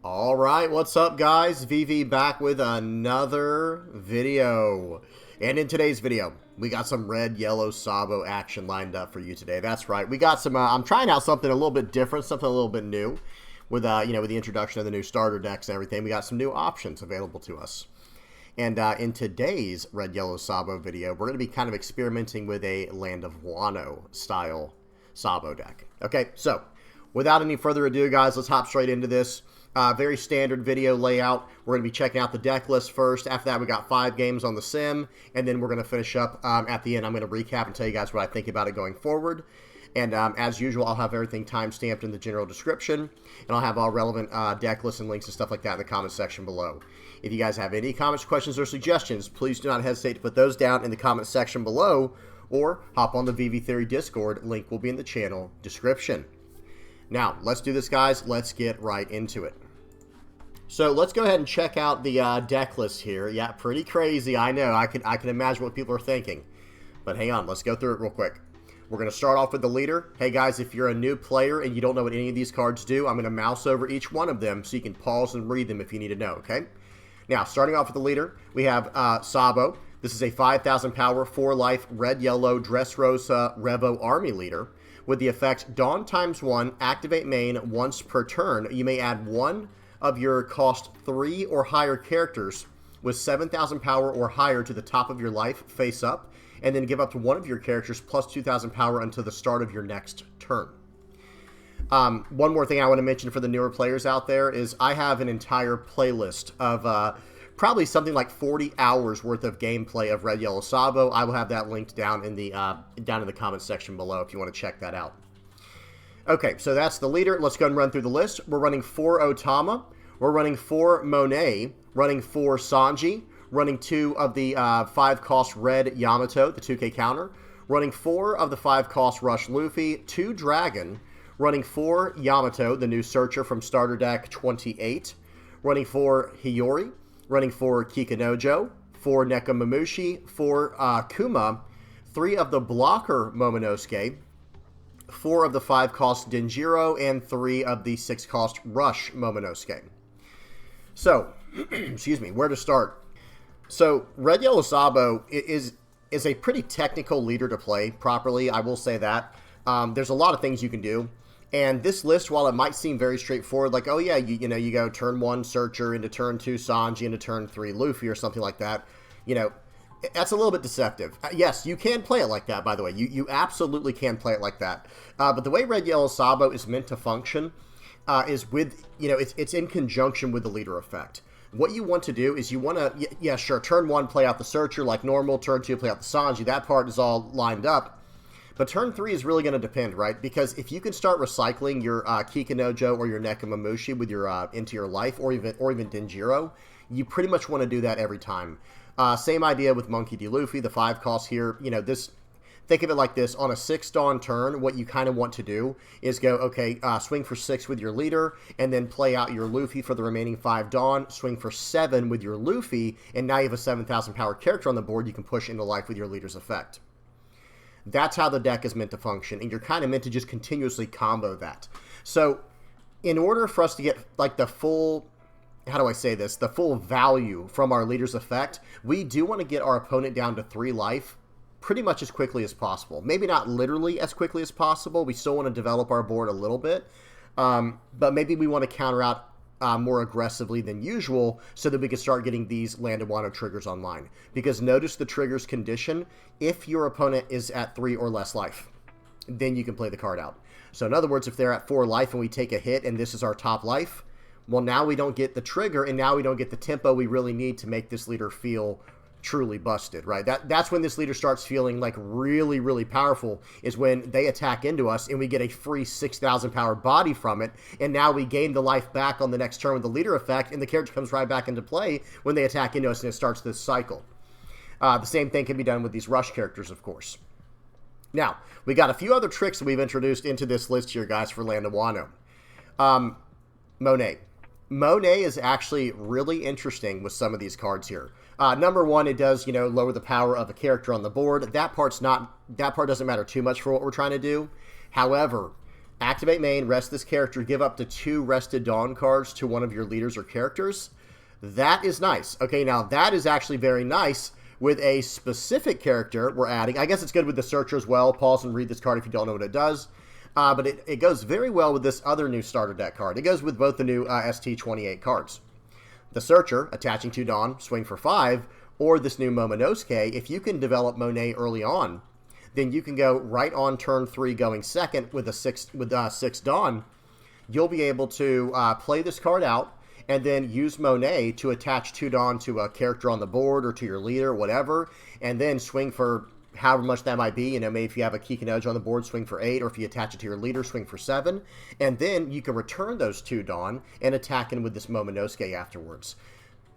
All right, what's up, guys? VV back with another video. And in today's video, we got some red, yellow Sabo action lined up for you today. That's right. We got some, I'm trying out something a little bit different, something a little bit new with, with the introduction of the new starter decks and everything. We got some new options available to us. And in today's red, yellow Sabo video, we're going to be kind of experimenting with a Land of Wano style Sabo deck. Okay, so without any further ado, guys, let's hop straight into this. Very standard video layout. We're going to be checking out the deck list first. After that, we got 5 games on the sim, and then we're going to finish up at the end. I'm going to recap and tell you guys what I think about it going forward. And as usual, I'll have everything time-stamped in the general description, and I'll have all relevant deck lists and links and stuff like that in the comment section below. If you guys have any comments, questions, or suggestions, please do not hesitate to put those down in the comment section below, or hop on the VV Theory Discord. Link will be in the channel description. Now, let's do this, guys. Let's get right into it. So let's go ahead and check out the deck list here. Yeah, pretty crazy. I know. I can imagine what people are thinking. But hang on. Let's go through it real quick. We're going to start off with the leader. Hey, guys, if you're a new player and you don't know what any of these cards do, I'm going to mouse over each one of them so you can pause and read them if you need to know, okay? Now, starting off with the leader, we have Sabo. This is a 5,000 power, 4 life, red-yellow, Dressrosa Revo Army leader. With the effect Dawn ×1, activate main once per turn. You may add one of your cost 3 or higher characters with 7,000 power or higher to the top of your life face up, and then give up to one of your characters plus 2,000 power until the start of your next turn. One more thing I want to mention for the newer players out there is I have an entire playlist of probably something like 40 hours worth of gameplay of Red Yellow Sabo. I will have that linked down in the comment section below if you want to check that out. Okay, so that's the leader. Let's go and run through the list. We're running 4 Otama. We're running 4 Monet. Running 4 Sanji. Running 2 of the 5-cost red Yamato, the 2K counter. Running 4 of the 5-cost Rush Luffy. 2 Dragon. Running 4 Yamato, the new searcher from starter deck 28. Running 4 Hiyori. Running 4 Kikanojo. 4 Nekomamushi. 4 Kuma. 3 of the blocker Momonosuke. 4 of the 5-cost Denjiro, and 3 of the 6-cost Rush Momonosuke. So, excuse me, where to start? So, Red Yellow Sabo is a pretty technical leader to play properly, I will say that. There's a lot of things you can do. And this list, while it might seem very straightforward, like, oh yeah, you go turn 1 Searcher into turn 2 Sanji into turn 3 Luffy or something like that, that's a little bit deceptive. Yes, you can play it like that, by the way. You absolutely can play it like that. But the way Red Yellow Sabo is meant to function is with, it's in conjunction with the leader effect. What you want to do is you want to, yeah, sure, turn 1 play out the Searcher like normal, turn 2 play out the Sanji. That part is all lined up. But turn 3 is really going to depend, right? Because if you can start recycling your Kikanojo or your Nekomamushi with your into your life, or even Denjiro, you pretty much want to do that every time. Same idea with Monkey D. Luffy, the 5-cost here. Think of it like this. On a 6 Dawn turn, what you kind of want to do is go, okay, swing for 6 with your leader, and then play out your Luffy for the remaining 5 Dawn, swing for 7 with your Luffy, and now you have a 7,000 power character on the board you can push into life with your leader's effect. That's how the deck is meant to function, and you're kind of meant to just continuously combo that. So, in order for us to get, like, the full, how do I say this, the full value from our leader's effect, we do want to get our opponent down to 3 life pretty much as quickly as possible. Maybe not literally as quickly as possible. We still want to develop our board a little bit, but maybe we want to counter out more aggressively than usual so that we can start getting these Land of Wano triggers online. Because notice the triggers condition: if your opponent is at 3 or less life, then you can play the card out. So in other words, if they're at 4 life and we take a hit and this is our top life, well, now we don't get the trigger, and now we don't get the tempo we really need to make this leader feel truly busted, right? That's when this leader starts feeling like really, really powerful, is when they attack into us and we get a free 6,000 power body from it, and now we gain the life back on the next turn with the leader effect, and the character comes right back into play when they attack into us, and it starts this cycle. The same thing can be done with these rush characters, of course. Now, we got a few other tricks that we've introduced into this list here, guys, for Land of Wano. Monet. Monet is actually really interesting with some of these cards here. Number 1, it does, lower the power of a character on the board. That part doesn't matter too much for what we're trying to do. However, Activate main, rest this character, give up to 2 rested Dawn cards to one of your leaders or characters. That is nice. Okay, now that is actually very nice with a specific character we're adding. I guess it's good with the Searcher as well. Pause and read this card if you don't know what it does. But it goes very well with this other new starter deck card. It goes with both the new ST28 cards. The Searcher, attaching 2 Dawn, swing for 5, or this new Momonosuke. If you can develop Monet early on, then you can go right on turn 3 going second with 6 Dawn. You'll be able to play this card out and then use Monet to attach 2 Dawn to a character on the board or to your leader, whatever, and then swing for however much that might be. You know, maybe if you have a Kikinojo on the board, swing for 8, or if you attach it to your leader, swing for 7, and then you can return those 2 Dawn and attack in with this Momonosuke afterwards.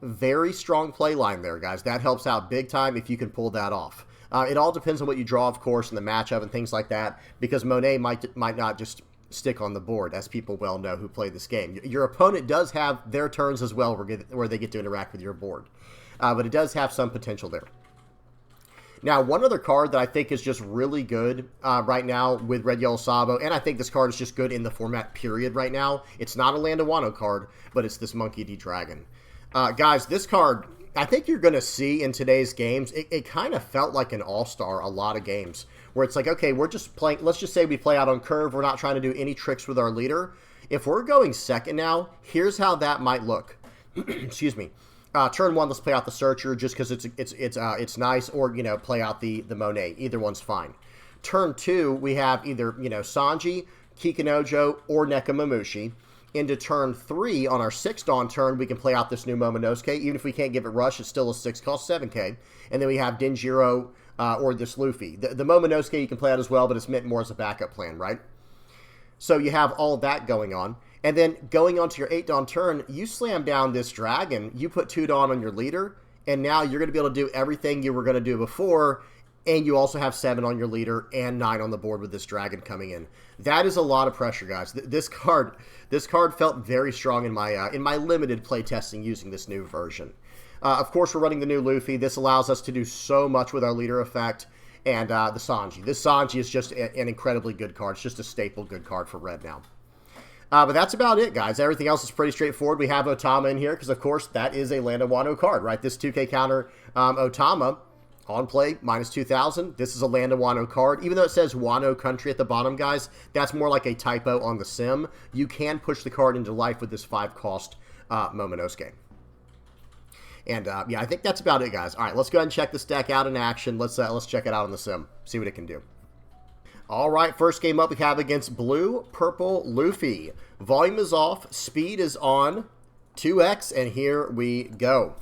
Very strong play line there, guys. That helps out big time if you can pull that off. It all depends on what you draw, of course, and the matchup and things like that, because Monet might not just stick on the board, as people well know who play this game. Your opponent does have their turns as well where they get to interact with your board, but it does have some potential there. Now, one other card that I think is just really good right now with Red Yellow Sabo, and I think this card is just good in the format period right now. It's not a Land of Wano card, but it's this Monkey D. Dragon. Guys, this card, I think you're going to see in today's games, it kind of felt like an all-star a lot of games, where it's like, okay, we're just playing, let's just say we play out on curve, we're not trying to do any tricks with our leader. If we're going second now, here's how that might look. Excuse me. Turn 1, let's play out the Searcher just because it's nice, or, you know, play out the Monet. Either one's fine. Turn 2, we have either, you know, Sanji, Kikinojo, or Nekomamushi. Into turn 3, on our 6 Dawn turn, we can play out this new Momonosuke. Even if we can't give it Rush, it's still a 6, cost 7k. And then we have Denjiro or this Luffy. The Momonosuke you can play out as well, but it's meant more as a backup plan, right? So you have all that going on. And then going on to your 8 Dawn turn, you slam down this dragon, you put 2 Dawn on your leader, and now you're going to be able to do everything you were going to do before, and you also have 7 on your leader and 9 on the board with this dragon coming in. That is a lot of pressure, guys. This card felt very strong in my limited play testing using this new version. Of course, we're running the new Luffy. This allows us to do so much with our leader effect, and the Sanji. This Sanji is just an incredibly good card. It's just a staple good card for Red now. But that's about it, guys. Everything else is pretty straightforward. We have Otama in here because, of course, that is a Land of Wano card, right? This 2k counter Otama on play, minus 2,000. This is a Land of Wano card. Even though it says Wano Country at the bottom, guys, that's more like a typo on the sim. You can push the card into life with this 5-cost Momonosuke. And, yeah, I think that's about it, guys. All right, let's go ahead and check this deck out in action. Let's check it out on the sim, see what it can do. All right, first game up we have against Blue Purple Luffy. Volume is off, speed is on, 2x, and here we go.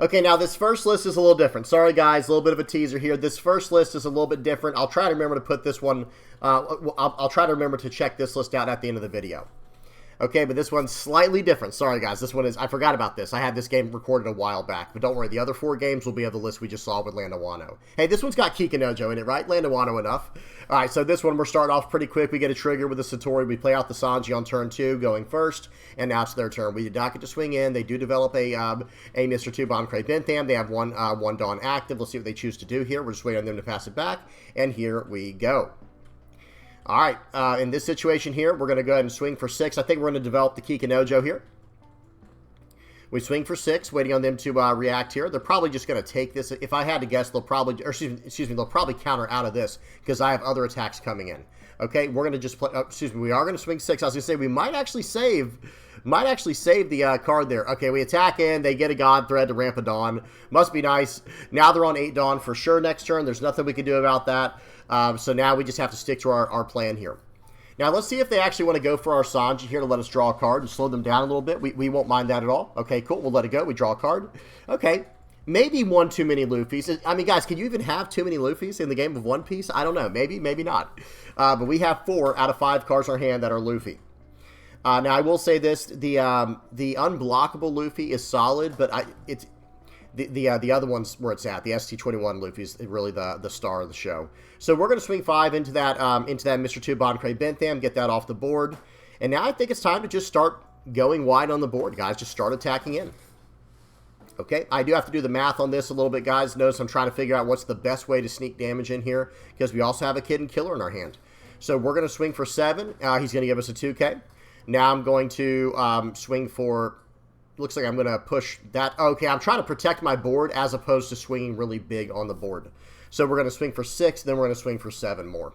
Okay, now this first list is a little different. Sorry, guys, a little bit of a teaser here. This first list is a little bit different. I'll try to remember to put this one, I'll try to remember to check this list out at the end of the video. Okay, but this one's slightly different. Sorry, guys, this one is, I forgot about this. I had this game recorded a while back, but don't worry, the other 4 games will be on the list we just saw with Land of Wano. Hey, this one's got Kikinojo in it, right? Land of Wano enough. All right, so this one, we're starting off pretty quick. We get a trigger with the Satori. We play out the Sanji on turn 2, going first, and now it's their turn. We did not get to swing in. They do develop a Mr. 2 Bankai Bentham. They have one Dawn active. Let's see what they choose to do here. We're just waiting on them to pass it back, and here we go. All right, in this situation here, we're going to go ahead and swing for 6. I think we're going to develop the Kikinojo here. We swing for 6, waiting on them to react here. They're probably just going to take this. If I had to guess, they'll probably, or excuse me, they'll probably counter out of this because I have other attacks coming in. Okay, we're going to just play, we are going to swing 6. I was going to say we might actually save the card there. Okay, we attack in, they get a God Thread to ramp a Dawn. Must be nice. Now they're on 8 Dawn for sure next turn. There's nothing we can do about that. So now we just have to stick to our plan here. Now let's see if they actually want to go for our Sanji here to let us draw a card and slow them down a little bit. We won't mind that at all. Okay, cool. We'll let it go. We draw a card. Okay. Maybe one too many Luffys. I mean, guys, can you even have too many Luffys in the game of One Piece? I don't know. Maybe, maybe not. But we have 4 out of 5 cards in our hand that are Luffy. Now, I will say this. The unblockable Luffy is solid, but it's... The other one's where it's at. The ST28 Luffy is really the star of the show. So we're going to swing 5 into that Mr. 2 Bankai Bentham, get that off the board. And now I think it's time to just start going wide on the board, guys. Just start attacking in. Okay, I do have to do the math on this a little bit, guys. Notice I'm trying to figure out what's the best way to sneak damage in here because we also have a Kid and Killer in our hand. So we're going to swing for 7. He's going to give us a 2K. Now I'm going to swing for... Looks like I'm going to push that. Okay, I'm trying to protect my board as opposed to swinging really big on the board. So we're going to swing for 6, then we're going to swing for 7 more.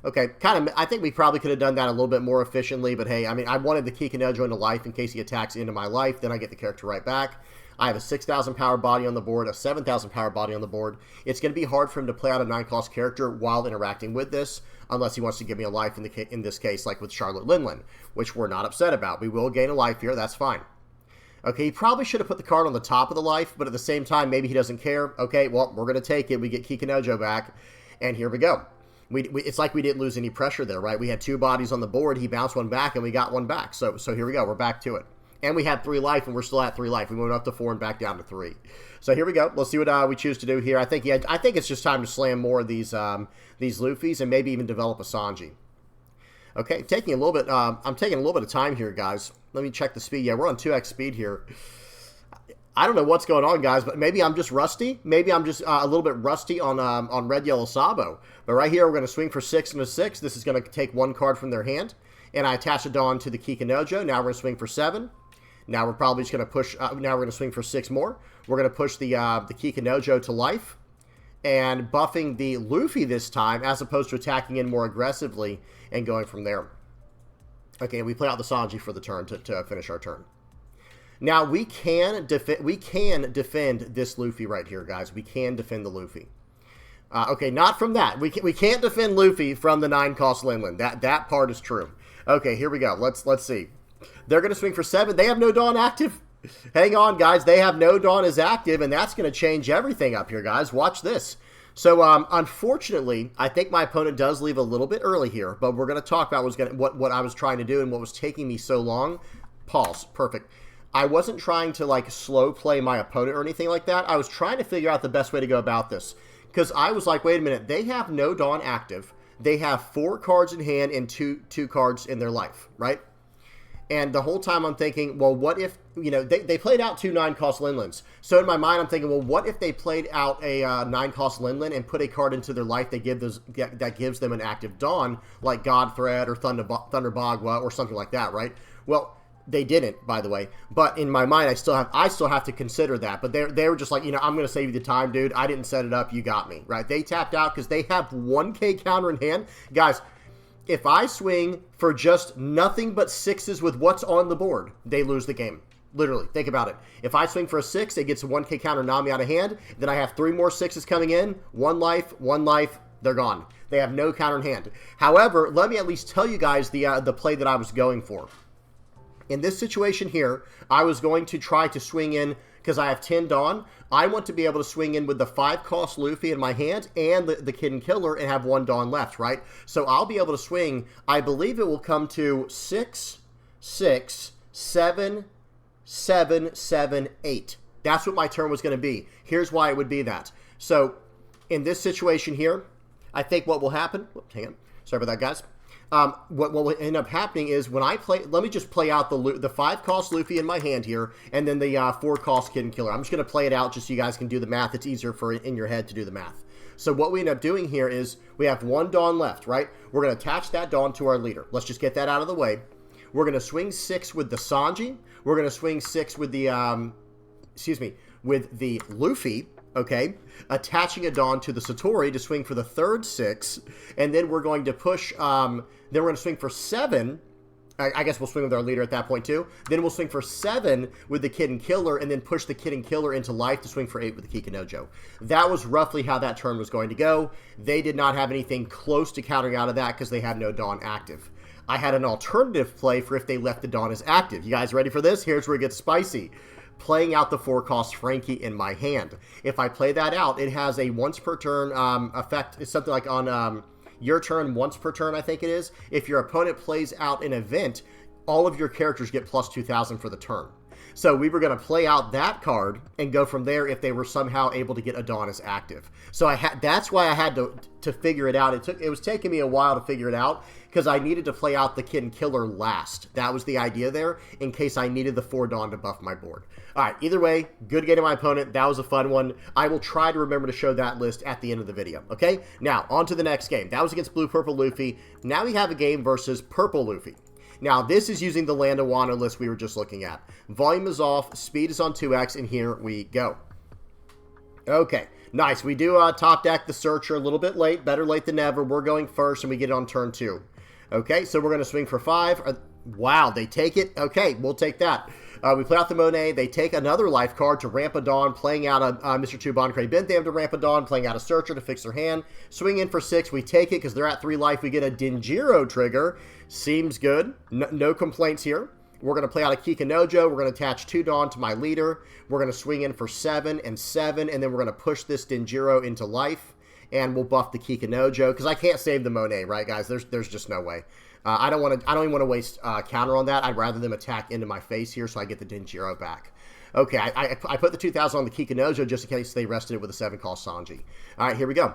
Okay, I think we probably could have done that a little bit more efficiently, but hey, I mean, I wanted the Kikinojo into life in case he attacks into my life, then I get the character right back. I have a 6,000 power body on the board, a 7,000 power body on the board. It's going to be hard for him to play out a 9-cost character while interacting with this, unless he wants to give me a life in this case, like with Charlotte Linlin, which we're not upset about. We will gain a life here, that's fine. Okay, he probably should have put the card on the top of the life, but at the same time, maybe he doesn't care. Okay, well, we're going to take it. We get Kikinojo back, and here we go. It's like we didn't lose any pressure there, right? We had 2 bodies on the board. He bounced one back, and we got one back. So here we go. We're back to it. And we had 3 life, and we're still at 3 life. We went up to 4 and back down to 3. So here we go. Let's see what we choose to do here. I think it's just time to slam more of these Luffys and maybe even develop a Sanji. Okay, taking a little bit. I'm taking a little bit of time here, guys. Let me check the speed. Yeah, we're on 2x speed here. I don't know what's going on, guys, but maybe I'm just rusty. Maybe I'm just a little bit rusty on Red Yellow Sabo. But right here, we're going to swing for 6 and a 6. This is going to take 1 card from their hand. And I attach a Dawn to the Kikinojo. Now we're going to swing for 7. Now we're probably just going to push. Now we're going to swing for 6 more. We're going to push the Kikinojo to life. And buffing the Luffy this time, as opposed to attacking in more aggressively and going from there. Okay, we play out the Sanji for the turn to finish our turn. Now, we can defend this Luffy right here, guys. We can defend the Luffy. Okay, not from that. We can't defend Luffy from the 9-cost Linlin. That part is true. Okay, here we go. Let's see. They're going to swing for 7. They have no Dawn active. Hang on, guys. They have no Dawn as active, and that's going to change everything up here, guys. Watch this. So, unfortunately, I think my opponent does leave a little bit early here, but we're going to talk about what I was trying to do and what was taking me so long. Pause. Perfect. I wasn't trying to, like, slow play my opponent or anything like that. I was trying to figure out the best way to go about this. Because I was like, wait a minute. They have no Dawn active. They have 4 cards in hand and two cards in their life, right? And the whole time I'm thinking, well, what if, you know, they played out 2 9-cost Linlins. So in my mind, I'm thinking, well, what if they played out a 9-cost Linlin and put a card into their life that gives them an active Dawn, like Godthread or Thunder Bagua or something like that, right? Well, they didn't, by the way. But in my mind, I still have to consider that. But they were just like, you know, I'm going to save you the time, dude. I didn't set it up. You got me, right? They tapped out because they have 1K counter in hand. Guys, if I swing for just nothing but 6s with what's on the board, they lose the game. Literally, think about it. If I swing for a 6, it gets a 1K counter Nami out of hand. Then I have 3 more 6s coming in. 1 life, they're gone. They have no counter in hand. However, let me at least tell you guys the play that I was going for. In this situation here, I was going to try to swing in, because I have 10 Dawn, I want to be able to swing in with the 5-cost Luffy in my hand and the Kid Killer and have 1 Dawn left, right? So I'll be able to swing, I believe it will come to 6, 6, 7, 7, 7, 8. That's what my turn was going to be. Here's why it would be that. So in this situation here, I think what will happen, whoops, hang on, sorry about that, guys. What will end up happening is when I play, let me just play out the 5-cost Luffy in my hand here, and then the 4-cost Kid Killer. I'm just going to play it out just so you guys can do the math. It's easier in your head to do the math. So what we end up doing here is we have 1 Dawn left, right? We're going to attach that Dawn to our leader. Let's just get that out of the way. We're going to swing 6 with the Sanji. We're going to swing 6 with the, with the Luffy. Okay, attaching a Dawn to the Satori to swing for the 3rd 6, and then we're going to push, then we're going to swing for 7, I guess we'll swing with our leader at that point too, then we'll swing for 7 with the Kid Killer, and then push the Kid Killer into life to swing for 8 with the Kikinojo. That was roughly how that turn was going to go. They did not have anything close to countering out of that because they have no Dawn active. I had an alternative play for if they left the Dawn as active. You guys ready for this? Here's where it gets spicy. Playing out the 4-cost Frankie in my hand. If I play that out, it has a once per turn effect. It's something like on your turn, once per turn, I think it is. If your opponent plays out an event, all of your characters get plus 2,000 for the turn. So we were going to play out that card and go from there if they were somehow able to get Adonis active. So that's why I had to figure it out. It was taking me a while to figure it out because I needed to play out the Kid and Killer last. That was the idea there in case I needed the 4 Dawn to buff my board. All right, either way, good game to my opponent. That was a fun one. I will try to remember to show that list at the end of the video, okay? Now, on to the next game. That was against Blue Purple Luffy. Now we have a game versus Purple Luffy. Now, this is using the Land of Wano list we were just looking at. Volume is off, speed is on 2x, and here we go. Okay, nice. We do top deck the Searcher a little bit late. Better late than never. We're going first, and we get it on turn 2. Okay, so we're going to swing for 5. Wow, they take it? Okay, we'll take that. We play out the Monet. They take another life card to ramp a Dawn, playing out a Mr. Tubancray Bentham to ramp a Dawn, playing out a Searcher to fix their hand. Swing in for 6. We take it because they're at 3 life. We get a Denjiro trigger. Seems good. No complaints here. We're going to play out a Kikanojo. We're going to attach 2 Dawn to my leader. We're going to swing in for 7 and 7, and then we're going to push this Denjiro into life, and we'll buff the Kikanojo because I can't save the Monet, right, guys? There's just no way. I don't even want to waste counter on that. I'd rather them attack into my face here so I get the Denjiro back. Okay, I put the 2,000 on the Kikanojo just in case they rested it with a 7-call Sanji. All right, here we go.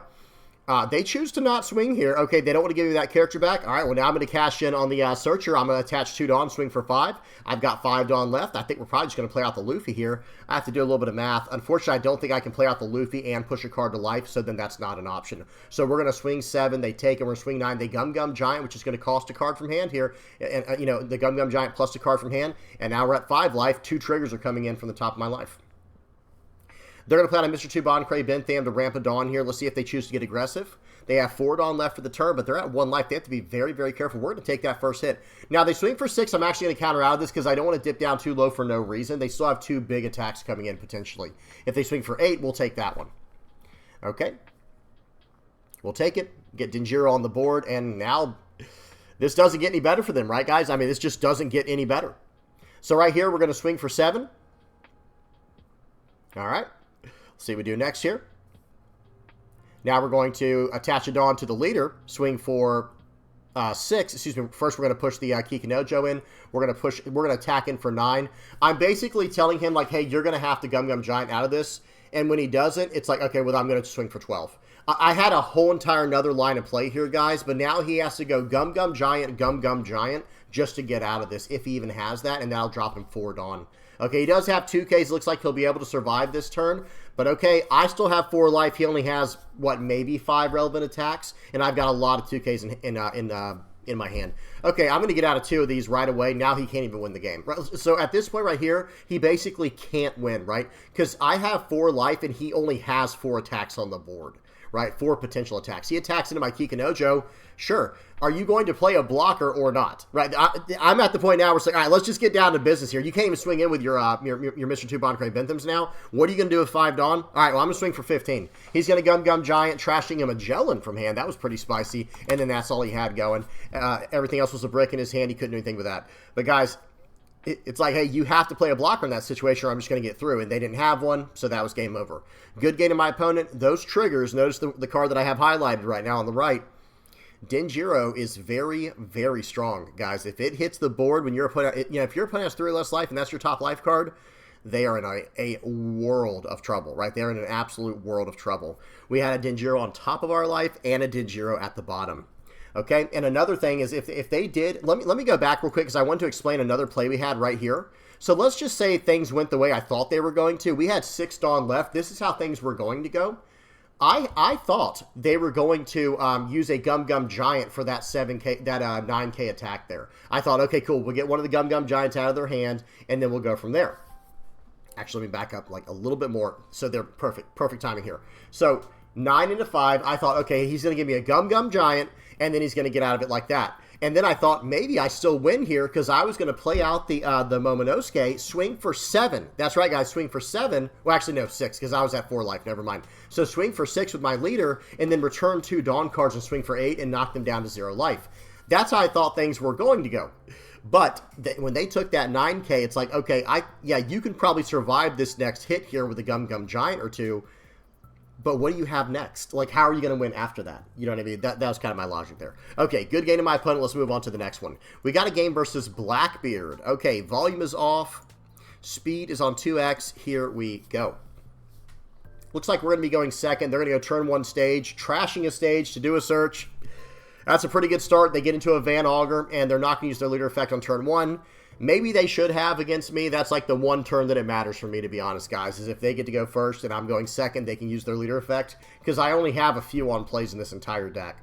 They choose to not swing here. Okay, they don't want to give you that character back. All right, well, now I'm going to cash in on the Searcher. I'm going to attach 2 Dawn, swing for 5. I've got 5 Dawn left. I think we're probably just going to play out the Luffy here. I have to do a little bit of math. Unfortunately, I don't think I can play out the Luffy and push a card to life, so then that's not an option. So we're going to swing 7. They take it. We're going to swing 9. They Gum Gum Giant, which is going to cost a card from hand here. And, you know, the Gum Gum Giant plus a card from hand. And now we're at 5 life. 2 triggers are coming in from the top of my life. They're going to play on a Mr. Tubancray Bentham to ramp a Dawn here. Let's see if they choose to get aggressive. They have 4 Dawn left for the turn, but they're at 1 life. They have to be very, very careful. We're going to take that first hit. Now, they swing for 6. I'm actually going to counter out of this because I don't want to dip down too low for no reason. They still have 2 big attacks coming in, potentially. If they swing for 8, we'll take that one. Okay. We'll take it. Get Denjiro on the board, and now this doesn't get any better for them, right, guys? I mean, this just doesn't get any better. So right here, we're going to swing for 7. All right. Let's see what we do next here. Now we're going to attach a Dawn to the leader, swing for 6. Excuse me. First, we're going to push the Kikanojo in. We're going to attack in for 9. I'm basically telling him, like, hey, you're going to have to Gum Gum Giant out of this. And when he doesn't, it's like, okay, well, I'm going to swing for 12. I had a whole entire another line of play here, guys, but now he has to go Gum Gum Giant just to get out of this, if he even has that, and that'll drop him 4 Dawn. Okay, he does have 2Ks. Looks like he'll be able to survive this turn. But okay, I still have 4 life. He only has, what, maybe 5 relevant attacks. And I've got a lot of 2Ks in my hand. Okay, I'm going to get out of 2 of these right away. Now he can't even win the game. So at this point right here, he basically can't win, right? Because I have 4 life and he only has 4 attacks on the board. Right, 4 potential attacks. He attacks into my Kikanojo. Sure. Are you going to play a blocker or not? Right. I'm at the point now where it's like, all right, let's just get down to business here. You can't even swing in with your Mr. Tubancray Benthams now. What are you going to do with 5 Dawn? All right, well, I'm going to swing for 15. He's going to Gum Gum Giant, trashing a Magellan from hand. That was pretty spicy. And then that's all he had going. Everything else was a brick in his hand. He couldn't do anything with that. But guys, it's like, hey, you have to play a blocker in that situation or I'm just going to get through. And they didn't have one, so that was game over. Good game to my opponent. Those triggers, notice the card that I have highlighted right now on the right. Denjiro is very, very strong, guys. If it hits the board when your opponent, if your opponent has 3 or less life and that's your top life card, they are in a world of trouble, right? They're in an absolute world of trouble. We had a Denjiro on top of our life and a Denjiro at the bottom. Okay, and another thing is if they did, let me go back real quick because I want to explain another play we had right here. So let's just say things went the way I thought they were going to. We had 6 Dawn left. This is how things were going to go. I thought they were going to use a Gum Gum Giant for that 9K attack there. I thought, okay, cool. We'll get one of the Gum Gum Giants out of their hand, and then we'll go from there. Actually, let me back up like a little bit more. So they're perfect timing here. So 9 into 5, I thought, okay, he's going to give me a Gum Gum Giant, and then he's going to get out of it like that. And then I thought maybe I still win here because I was going to play out the Momonosuke, swing for 7. That's right, guys, swing for 7. Well, actually, no, 6 because I was at 4 life. Never mind. So swing for 6 with my leader and then return 2 Dawn cards and swing for 8 and knock them down to 0 life. That's how I thought things were going to go. But when they took that 9K, it's like, okay, yeah, you can probably survive this next hit here with a Gum Gum Giant or 2. but what do you have next? Like, how are you going to win after that? You know what I mean? That was kind of my logic there. Okay, good game to my opponent. Let's move on to the next one. We got a game versus Blackbeard. Okay, volume is off. Speed is on 2x. Here we go. Looks like we're going to be going second. They're going to go turn 1 stage, trashing a stage to do a search. That's a pretty good start. They get into a Van Augur, and they're not going to use their leader effect on turn 1. Maybe they should have against me. That's like the one turn that it matters for me, to be honest, guys, is if they get to go first and I'm going second, they can use their leader effect, because I only have a few on plays in this entire deck.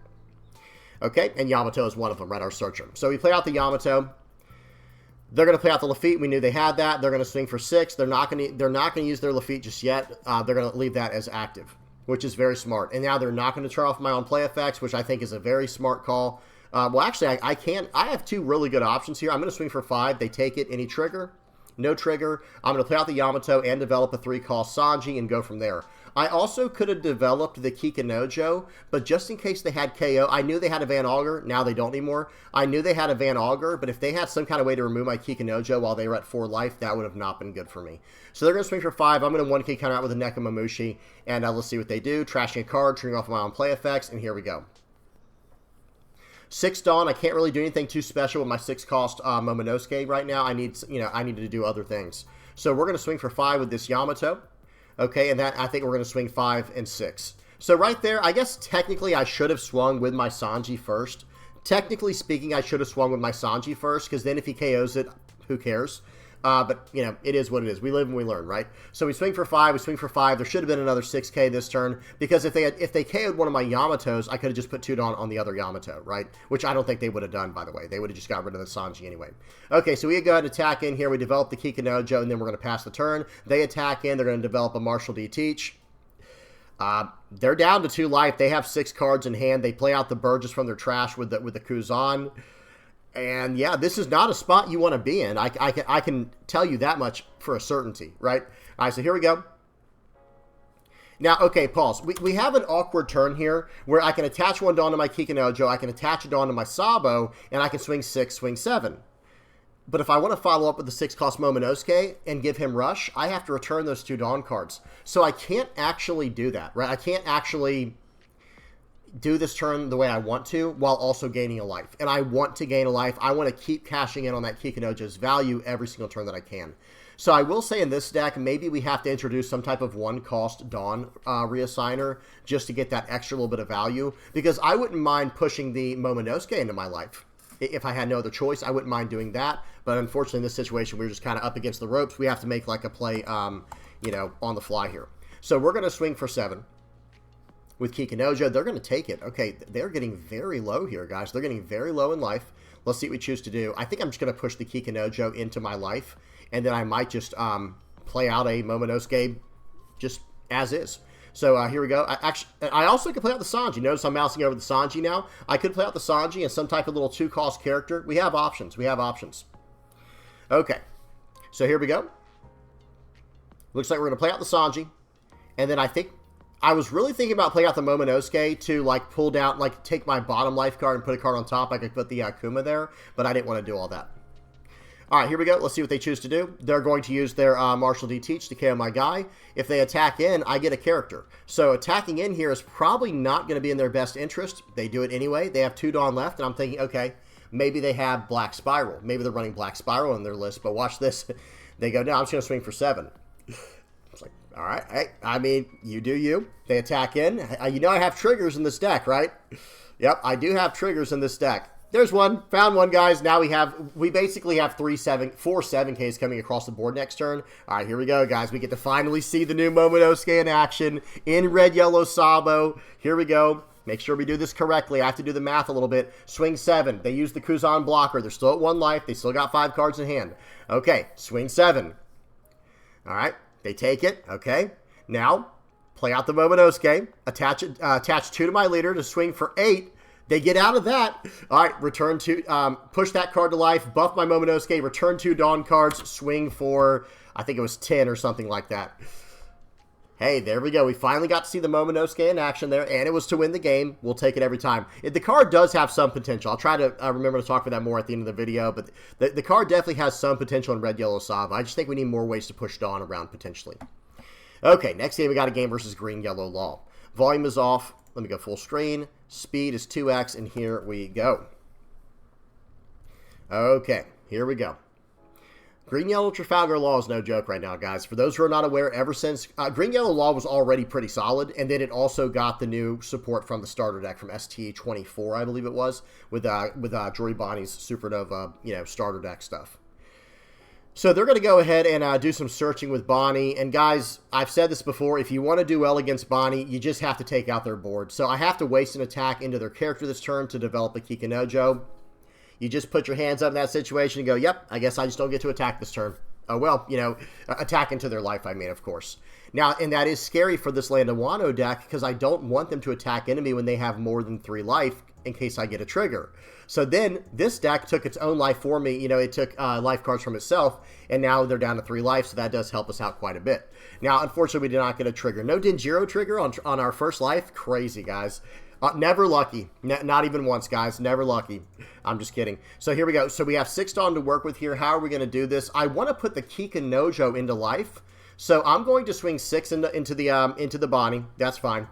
Okay, and Yamato is one of them, right, our searcher. So we play out the Yamato. They're going to play out the Lafitte. We knew they had that. They're going to swing for 6. They're not going to use their Lafitte just yet. They're going to leave that as active, which is very smart. And now they're not going to turn off my own play effects, which I think is a very smart call. Well, actually, I have 2 really good options here. I'm going to swing for 5. They take it. Any trigger? No trigger. I'm going to play out the Yamato and develop a 3-cost Sanji and go from there. I also could have developed the Kikinojo, but just in case they had KO, I knew they had a Van Augur. Now they don't anymore. I knew they had a Van Augur, but if they had some kind of way to remove my Kikinojo while they were at 4 life, that would have not been good for me. So they're going to swing for 5. I'm going to 1K counter out with a Nekomamushi, and let's see what they do. Trashing a card, turning off my own play effects, and here we go. 6 Dawn, I can't really do anything too special with my 6-cost Momonosuke right now. I needed to do other things. So we're going to swing for 5 with this Yamato. Okay, and that I think we're going to swing 5 and 6. So right there, I guess technically I should have swung with my Sanji first. Technically speaking, I should have swung with my Sanji first, because then if he KOs it, who cares? But, you know, it is what it is. We live and we learn, right? So we swing for 5. We swing for 5. There should have been another 6K this turn, because if they KO'd one of my Yamatos, I could have just put 2 Dawn on the other Yamato, right? Which I don't think they would have done, by the way. They would have just got rid of the Sanji anyway. Okay, so we go ahead and attack in here. We develop the Kikinojo, and then we're going to pass the turn. They attack in. They're going to develop a Martial D Teach. They're down to 2 life. They have 6 cards in hand. They play out the Burgess from their trash with the Kuzan. And yeah, this is not a spot you want to be in. I can tell you that much for a certainty, right? All right, so here we go. Now, okay, pause. We have an awkward turn here where I can attach 1 Dawn to my Kikinojo, I can attach a Dawn to my Sabo, and I can swing 6, swing 7. But if I want to follow up with the 6-cost Momonosuke and give him Rush, I have to return those 2 Dawn cards. So I can't actually do that, right? I can't actually do this turn the way I want to while also gaining a life. And I want to gain a life. I want to keep cashing in on that Kikinojo's value every single turn that I can. So I will say in this deck, maybe we have to introduce some type of 1-cost Dawn reassigner just to get that extra little bit of value, because I wouldn't mind pushing the Momonosuke into my life. If I had no other choice, I wouldn't mind doing that. But unfortunately, in this situation, we're just kind of up against the ropes. We have to make like a play, you know, on the fly here. So we're going to swing for 7. With Kikinojo, they're going to take it. Okay, they're getting very low here, guys. They're getting very low in life. Let's see what we choose to do. I think I'm just going to push the Kikinojo into my life, and then I might just play out a Momonosuke just as is. So here we go. I also could play out the Sanji. Notice I'm mousing over the Sanji now. I could play out the Sanji and some type of little 2-cost character. We have options. We have options. Okay, so here we go. Looks like we're going to play out the Sanji, and then I think I was really thinking about playing out the Momonosuke to, like, pull down, like, take my bottom life card and put a card on top. I could put the Akuma there, but I didn't want to do all that. All right, here we go. Let's see what they choose to do. They're going to use their Martial D Teach to KO my guy. If they attack in, I get a character. So attacking in here is probably not going to be in their best interest. They do it anyway. They have 2 Dawn left, and I'm thinking, okay, maybe they have Black Spiral. Maybe they're running Black Spiral in their list, but watch this. They go, no, I'm just going to swing for 7. It's like, all right, hey, I mean, you do you. They attack in. You know I have triggers in this deck, right? Yep, I do have triggers in this deck. There's one. Found one, guys. Now we basically have 4 7Ks coming across the board next turn. All right, here we go, guys. We get to finally see the new Momonosuke in action in red, yellow Sabo. Here we go. Make sure we do this correctly. I have to do the math a little bit. Swing 7. They use the Kuzan blocker. They're still at 1 life. They still got 5 cards in hand. Okay, swing 7. All right. They take it, okay? Now, play out the Momonosuke, attach 2 to my leader to swing for 8. They get out of that. All right, return 2, push that card to life, buff my Momonosuke, return 2 Dawn cards, swing for, I think it was 10 or something like that. Hey, there we go. We finally got to see the Momonosuke in action there, and it was to win the game. We'll take it every time. The card does have some potential. I'll try to remember to talk about that more at the end of the video, but the card definitely has some potential in red, yellow, Sabo. I just think we need more ways to push Dawn around potentially. Okay, next game we got a game versus Green Yellow Law. Volume is off. Let me go full screen. Speed is 2x, and here we go. Okay, here we go. Green Yellow Trafalgar Law is no joke right now, guys. For those who are not aware, ever since Green Yellow Law was already pretty solid, and then it also got the new support from the starter deck from ST28, I believe it was, with Jory Bonnie's Supernova, starter deck stuff. So they're going to go ahead and do some searching with Bonnie. And guys, I've said this before, if you want to do well against Bonnie, you just have to take out their board. So I have to waste an attack into their character this turn to develop a Kikinojo. You just put your hands up in that situation and go, yep, I guess I just don't get to attack this turn. Oh, well, attack into their life, I mean, of course. Now, and that is scary for this Land of Wano deck because I don't want them to attack enemy when they have more than 3 life in case I get a trigger. So then this deck took its own life for me. It took life cards from itself, and now they're down to 3 life, so that does help us out quite a bit. Now, unfortunately, we did not get a trigger. No Denjiro trigger on our first life. Crazy, guys. Never lucky. Not even once, guys. Never lucky. I'm just kidding. So here we go. So we have 6 Dawn to work with here. How are we going to do this? I want to put the Kikinojo into life. So I'm going to swing 6 into the Bonnie. That's fine.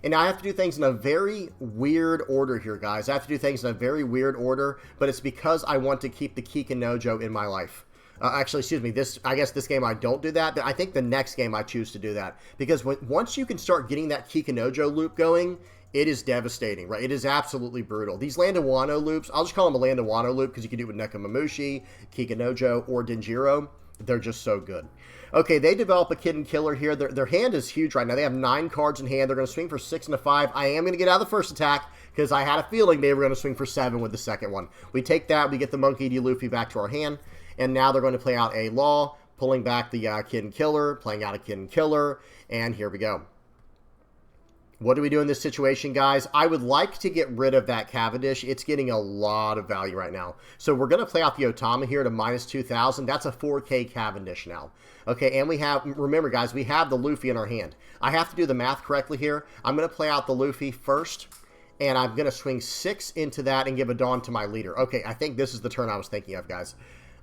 And now I have to do things in a very weird order here, guys. I have to do things in a very weird order, but it's because I want to keep the Kikinojo in my life. Actually, excuse me, I guess this game I don't do that. I think the next game I choose to do that. Because once you can start getting that Kikinojo loop going, it is devastating, right? It is absolutely brutal. These Land of Wano loops, I'll just call them a Land of Wano loop because you can do it with Nekomamushi, Kikinojo, or Denjiro. They're just so good. Okay, they develop a Kid and Killer here. Their hand is huge right now. They have 9 cards in hand. They're going to swing for 6 and a 5. I am going to get out of the first attack because I had a feeling they were going to swing for 7 with the second one. We take that. We get the Monkey D. Luffy back to our hand. And now they're going to play out a Law, pulling back the Kid and Killer, playing out a Kid and Killer. And here we go. What do we do in this situation, guys? I would like to get rid of that Cavendish. It's getting a lot of value right now. So we're going to play out the Otama here to minus 2,000. That's a 4K Cavendish now. Okay, and we have, remember, guys, we have the Luffy in our hand. I have to do the math correctly here. I'm going to play out the Luffy first, and I'm going to swing 6 into that and give a Dawn to my leader. Okay, I think this is the turn I was thinking of, guys.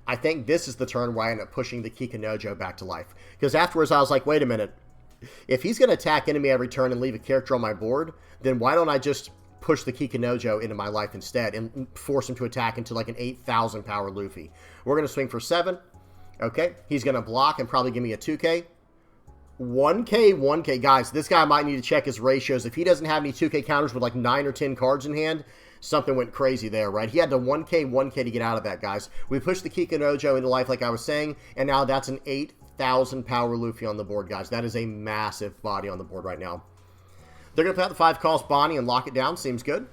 I think this is the turn where I end up pushing the Kikinojo back to life. Because afterwards I was like, wait a minute. If he's going to attack enemy every turn and leave a character on my board, then why don't I just push the Kikinojo into my life instead and force him to attack into like an 8,000 power Luffy. We're going to swing for 7. Okay, he's going to block and probably give me a 2K. 1K. Guys, this guy might need to check his ratios. If he doesn't have any 2K counters with like 9 or 10 cards in hand, something went crazy there, right? He had to 1K to get out of that, guys. We pushed the Kikinojo into life like I was saying, and now that's an 8,000 power Luffy on the board, guys. That is a massive body on the board right now. They're going to play out the 5 cost Bonnie and lock it down. Seems good.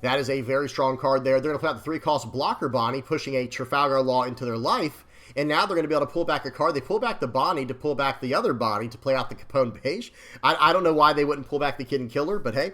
That is a very strong card there. They're going to play out the 3 cost blocker Bonnie, pushing a Trafalgar Law into their life. And now they're going to be able to pull back a card. They pull back the Bonnie to pull back the other Bonnie to play out the Capone Beige. I don't know why they wouldn't pull back the Kid and Killer, but hey,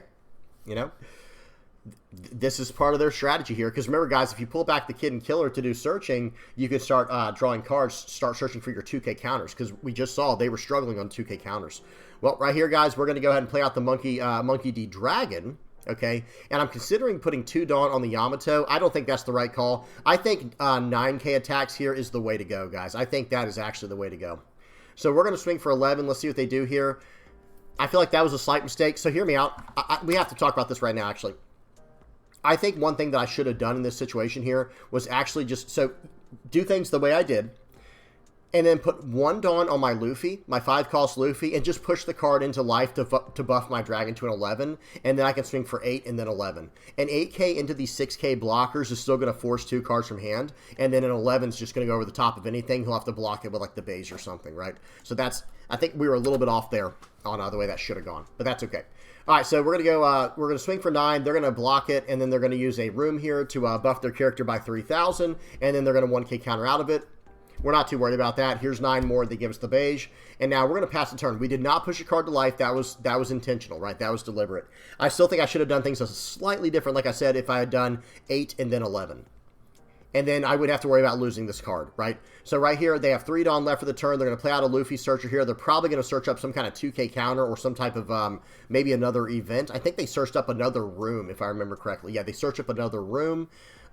this is part of their strategy here. Because remember, guys, if you pull back the Kid and Killer to do searching, you can start drawing cards, start searching for your 2K counters. Because we just saw they were struggling on 2K counters. Well, right here, guys, we're going to go ahead and play out the Monkey D. Dragon. Okay, and I'm considering putting 2 Dawn on the Yamato. I don't think that's the right call. I think 9K attacks here is the way to go, guys. I think that is actually the way to go. So we're going to swing for 11. Let's see what they do here. I feel like that was a slight mistake. So hear me out. We have to talk about this right now, actually. I think one thing that I should have done in this situation here was actually just do things the way I did. And then put 1 Dawn on my Luffy, my 5 cost Luffy, and just push the card into life to buff my dragon to an 11. And then I can swing for 8 and then 11. And 8K into these 6K blockers is still going to force 2 cards from hand. And then an 11 is just going to go over the top of anything. He'll have to block it with like the beige or something, right? So I think we were a little bit off there on the way that should have gone. But that's okay. All right, so we're going to go, we're going to swing for 9. They're going to block it. And then they're going to use a room here to buff their character by 3,000. And then they're going to 1K counter out of it. We're not too worried about that. Here's 9 more. They give us the beige. And now we're going to pass the turn. We did not push a card to life. That was intentional, right? That was deliberate. I still think I should have done things slightly different, like I said, if I had done 8 and then 11. And then I would have to worry about losing this card, right? So right here, they have 3 Dawn left for the turn. They're going to play out a Luffy Searcher here. They're probably going to search up some kind of 2K counter or some type of maybe another event. I think they searched up another room, if I remember correctly. Yeah, they searched up another room.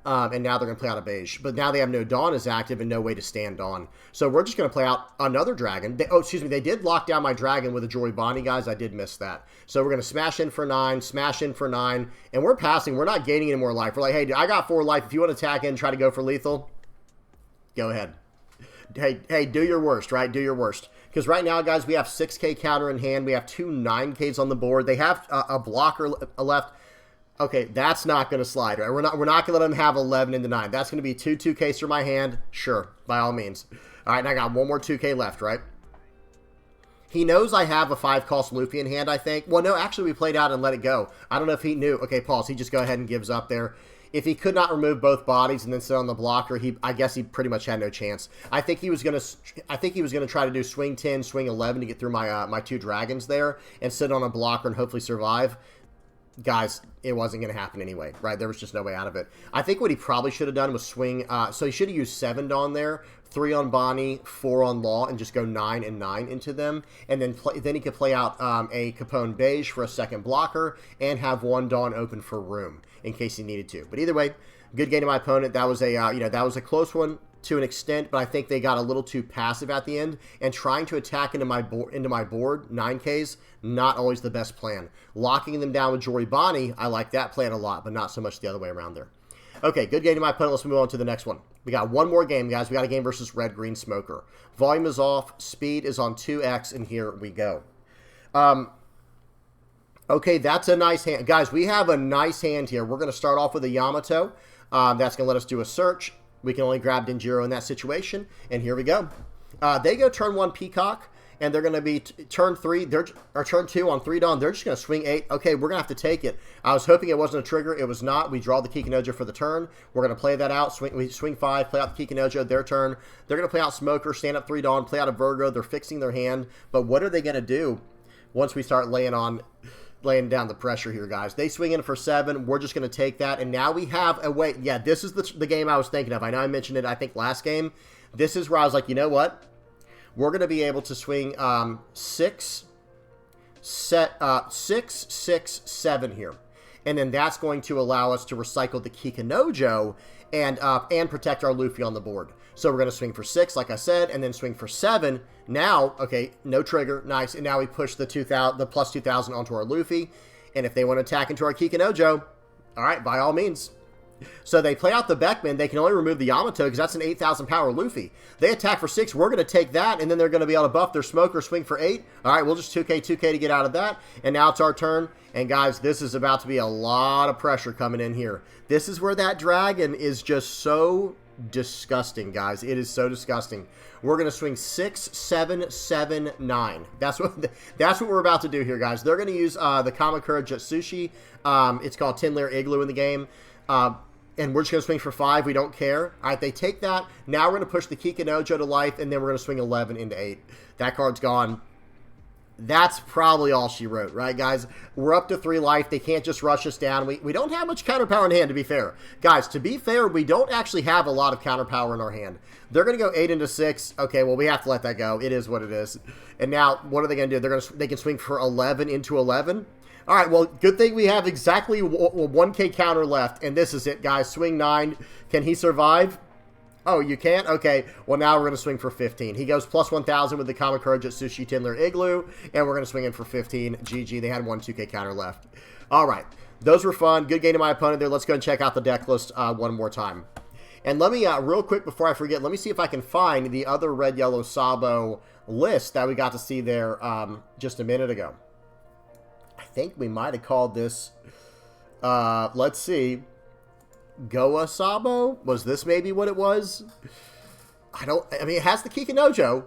And now they're going to play out a beige. But now they have no Dawn as active and no way to stand Dawn. So we're just going to play out another dragon. They did lock down my dragon with a Joy Bonnie, guys. I did miss that. So we're going to smash in for 9, smash in for 9. And we're passing. We're not gaining any more life. We're like, hey, I got 4 life. If you want to attack in and try to go for lethal, go ahead. Hey, do your worst, right? Do your worst. Because right now, guys, we have 6K counter in hand. We have 2 9Ks on the board. They have a blocker left. Okay, that's not going to slide, right? We're not going to let them have 11 into 9. That's going to be 2 2Ks for my hand. Sure, by all means. All right, and I got 1 more 2K left, right? He knows I have a 5-cost Luffy in hand, I think. Well, no, actually, we played out and let it go. I don't know if he knew. Okay, pause. He just go ahead and gives up there. If he could not remove both bodies and then sit on the blocker, I guess he pretty much had no chance. I think he was going to try to do swing 10, swing 11 to get through my my 2 dragons there and sit on a blocker and hopefully survive. Guys, it wasn't going to happen anyway, right? There was just no way out of it. I think what he probably should have done was swing. So he should have used 7 Dawn there, 3 on Bonnie, 4 on Law, and just go 9 and 9 into them. And then he could play out a Capone Beige for a second blocker and have 1 Dawn open for room in case he needed to. But either way, good game to my opponent. That was a that was a close one to an extent, but I think they got a little too passive at the end, and trying to attack into my board 9Ks, not always the best plan. Locking them down with Jory Bonnie, I like that plan a lot, but not so much the other way around there. Okay, good game to my opponent. Let's move on to the next one. We got one more game, guys. We got a game versus Red Green Smoker. Volume is off, speed is on 2x, and here we go. Okay, that's a nice hand. Guys, we have a nice hand here. We're going to start off with a Yamato. That's going to let us do a search. We can only grab Denjiro in that situation, and here we go. They go turn 1 Peacock, and they're going to be turn 3, or turn 2 on 3 Dawn. They're just going to swing 8. Okay, we're going to have to take it. I was hoping it wasn't a trigger. It was not. We draw the Kikinojo for the turn. We're going to play that out. We swing 5, play out the Kikinojo, their turn. They're going to play out Smoker, stand up 3 Dawn, play out a Virgo. They're fixing their hand, but what are they going to do once we start laying down the pressure here, guys? They swing in for 7. We're just going to take that, and now we have a way. Yeah, this is the game I was thinking of. I know I mentioned it, I think, last game. This is where I was like, you know what? We're going to be able to swing 6, 6, 7 here. And then that's going to allow us to recycle the Kikinojo and protect our Luffy on the board. So we're going to swing for 6, like I said, and then swing for 7. Now, okay, no trigger, nice. And now we push the plus 2,000 onto our Luffy. And if they want to attack into our Kikinojo, all right, by all means. So they play out the Beckman. They can only remove the Yamato because that's an 8,000 power Luffy. They attack for 6. We're going to take that, and then they're going to be able to buff their Smoker, swing for 8. All right, we'll just 2K to get out of that. And now it's our turn. And guys, this is about to be a lot of pressure coming in here. This is where that dragon is just so disgusting, guys. It is so disgusting. We're going to swing 6, 7, 7, 9. That's what we're about to do here, guys. They're going to use the Kamakura Jutsushi. It's called Tin Layer Igloo in the game. And we're just going to swing for 5. We don't care. All right, they take that. Now we're going to push the Kikinojo to life, and then we're going to swing 11 into 8. That card's gone. That's probably all she wrote, right, guys? We're up to 3 life. They can't just rush us down. We don't have much counter power in hand, to be fair. Guys, to be fair, we don't actually have a lot of counter power in our hand. They're going to go 8 into 6. Okay, well, we have to let that go. It is what it is. And now, what are they going to do? They can swing for 11 into 11. All right, well, good thing we have exactly 1K counter left, and this is it, guys. Swing 9. Can he survive? Oh, you can't? Okay, well, now we're going to swing for 15. He goes plus 1,000 with the Kamakura Jutsushi Tindler Igloo, and we're going to swing in for 15. GG, they had 1 2K counter left. All right, those were fun. Good game to my opponent there. Let's go and check out the deck list one more time. And let me, real quick before I forget, let me see if I can find the other red-yellow Sabo list that we got to see there just a minute ago. I think we might have called this, let's see, Goa Sabo? Was this maybe what it was? I mean, it has the Kikinojo.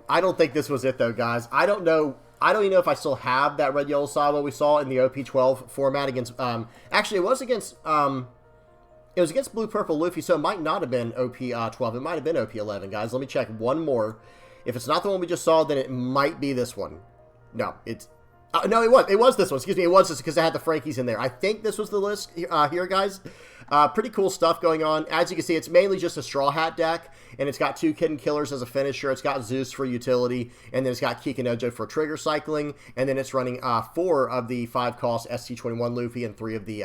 I don't think this was it, though, guys. I don't know. I don't even know if I still have that red-yellow Sabo we saw in the OP12 format against, actually, it was against Blue-Purple Luffy, so it might not have been OP12. It might have been OP11, guys. Let me check one more. If it's not the one we just saw, then it might be this one. No, it's... no, it was this one. Excuse me, it was this because I had the Frankies in there. I think this was the list here, guys. Pretty cool stuff going on. As you can see, it's mainly just a Straw Hat deck, and it's got 2 Kitten Killers as a finisher. It's got Zeus for utility, and then it's got Kikinojo for trigger cycling, and then it's running 4 of the 5-cost ST28 Luffy and 3 of the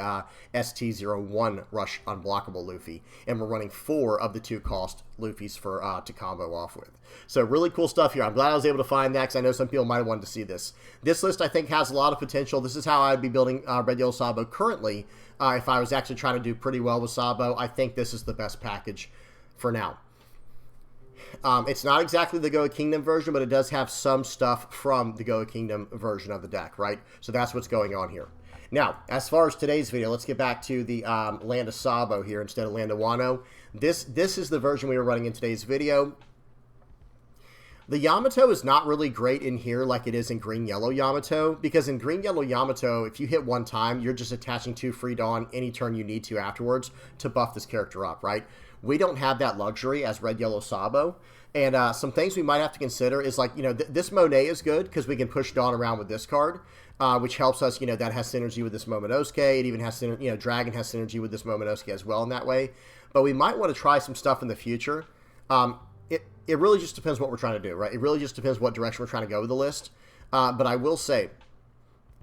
ST01 Rush Unblockable Luffy, and we're running 4 of the 2-cost Luffys for to combo off with. So really cool stuff here. I'm glad I was able to find that, because I know some people might have wanted to see this. This list, I think, has a lot of potential. This is how I'd be building Red Yellow Sabo currently. If I was actually trying to do pretty well with Sabo, I think this is the best package for now. It's not exactly the Goa Kingdom version, but it does have some stuff from the Goa Kingdom version of the deck, right? So that's what's going on here. Now, as far as today's video, let's get back to the Land of Sabo here instead of Land of Wano. This is the version we were running in today's video. The Yamato is not really great in here like it is in Green-Yellow Yamato, because in Green-Yellow Yamato, if you hit one time, you're just attaching 2 free Dawn any turn you need to afterwards to buff this character up, right? We don't have that luxury as Red-Yellow Sabo, and some things we might have to consider is, like, you know, this Monet is good because we can push Dawn around with this card, which helps us, you know, that has synergy with this Momonosuke. It even has, you know, Dragon has synergy with this Momonosuke as well in that way, but we might want to try some stuff in the future. It really just depends what we're trying to do, right? It really just depends what direction we're trying to go with the list. But I will say,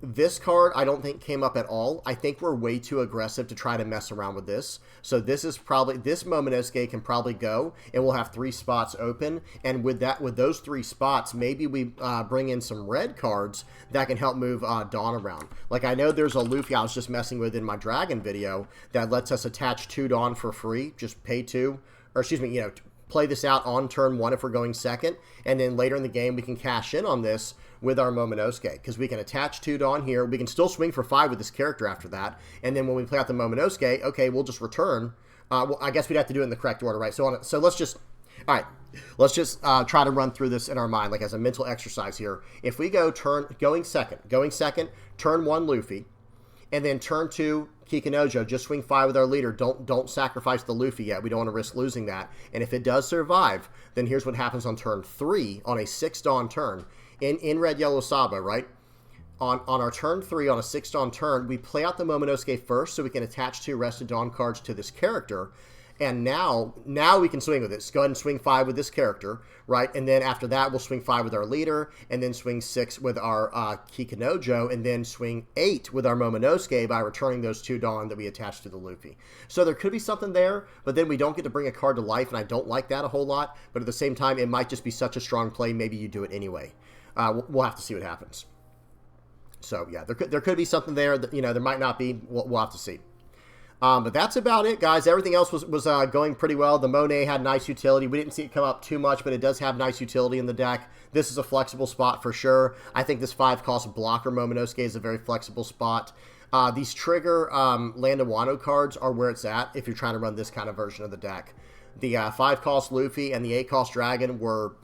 this card I don't think came up at all. I think we're way too aggressive to try to mess around with this. So this is probably, this Momonosuke can probably go, and we'll have 3 spots open. And with that, with those 3 spots, maybe we bring in some red cards that can help move Dawn around. Like, I know there's a Luffy I was just messing with in my Dragon video that lets us attach 2 Dawn for free. Just pay 2, or excuse me, you know, play this out on turn 1 if we're going second, and then later in the game we can cash in on this with our Momonosuke, because we can attach 2 Dawn here. We can still swing for 5 with this character after that, and then when we play out the Momonosuke, okay, we'll just return. Well, I guess we'd have to do it in the correct order, right? So let's just, all right, let's just try to run through this in our mind, like as a mental exercise here. If we go going second, turn 1 Luffy, and then turn 2 Kikinojo, just swing 5 with our leader. Don't sacrifice the Luffy yet. We don't want to risk losing that. And if it does survive, then here's what happens on turn 3 on a 6 Dawn turn in Red Yellow Sabo, right? On our turn 3 on a 6 Dawn turn, we play out the Momonosuke first so we can attach 2 Rested Dawn cards to this character. And now we can swing with it. So go ahead and swing 5 with this character, right? And then after that, we'll swing 5 with our leader, and then swing 6 with our Kikinojo, and then swing 8 with our Momonosuke by returning those 2 Dawn that we attached to the Luffy. So there could be something there, but then we don't get to bring a card to life, and I don't like that a whole lot. But at the same time, it might just be such a strong play, maybe you do it anyway. We'll have to see what happens. So yeah, there could be something there that, you know, there might not be. We'll have to see. But that's about it, guys. Everything else was going pretty well. The Monet had nice utility. We didn't see it come up too much, but it does have nice utility in the deck. This is a flexible spot for sure. I think this 5-cost blocker Momonosuke is a very flexible spot. These trigger Land of Wano cards are where it's at if you're trying to run this kind of version of the deck. The 5-cost Luffy and the 8-cost Dragon were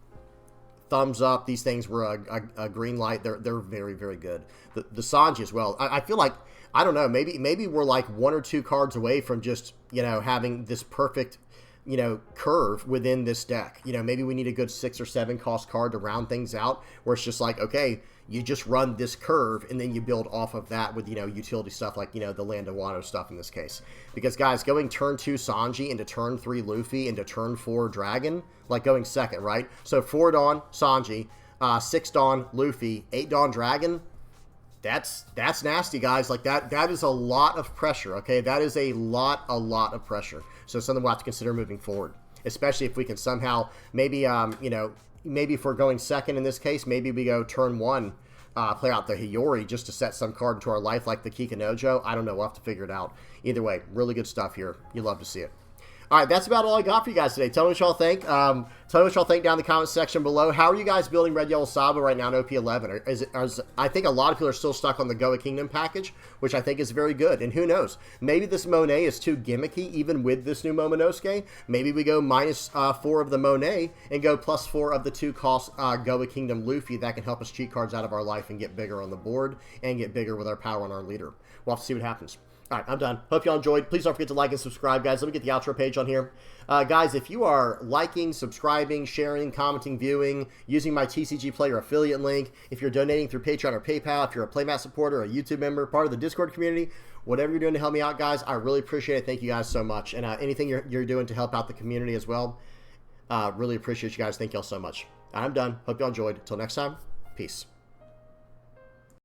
thumbs up. These things were a green light. They're very, very good. The Sanji as well. I feel like, I don't know, maybe we're like 1 or 2 cards away from just, you know, having this perfect, you know, curve within this deck. You know, maybe we need a good 6 or 7 cost card to round things out, where it's just like, okay, you just run this curve and then you build off of that with, you know, utility stuff like, you know, the Land of Wano stuff in this case. Because, guys, going turn 2 Sanji into turn 3 Luffy into turn 4 Dragon, like going second, right? So 4 Dawn Sanji, 6 Dawn Luffy, 8 Dawn Dragon. That's nasty, guys. Like, that is a lot of pressure, okay? That is a lot of pressure. So something we'll have to consider moving forward, especially if we can somehow, maybe, you know, maybe if we're going second in this case, maybe we go turn 1, play out the Hiyori just to set some card into our life like the Kikinojo. I don't know. We'll have to figure it out. Either way, really good stuff here. You love to see it. All right, that's about all I got for you guys today. Tell me what y'all think. Tell me what y'all think down in the comment section below. How are you guys building Red Yellow Sabo right now in OP11? I think a lot of people are still stuck on the Goa Kingdom package, which I think is very good. And who knows? Maybe this Monet is too gimmicky, even with this new Momonosuke. Maybe we go -4 of the Monet and go +4 of the 2-cost Goa Kingdom Luffy. That can help us cheat cards out of our life and get bigger on the board and get bigger with our power on our leader. We'll have to see what happens. All right, I'm done. Hope y'all enjoyed. Please don't forget to like and subscribe, guys. Let me get the outro page on here. Guys, if you are liking, subscribing, sharing, commenting, viewing, using my TCG Player affiliate link, if you're donating through Patreon or PayPal, if you're a Playmat supporter, a YouTube member, part of the Discord community, whatever you're doing to help me out, guys, I really appreciate it. Thank you guys so much. And anything you're doing to help out the community as well, really appreciate you guys. Thank y'all so much. I'm done. Hope y'all enjoyed. Until next time, peace.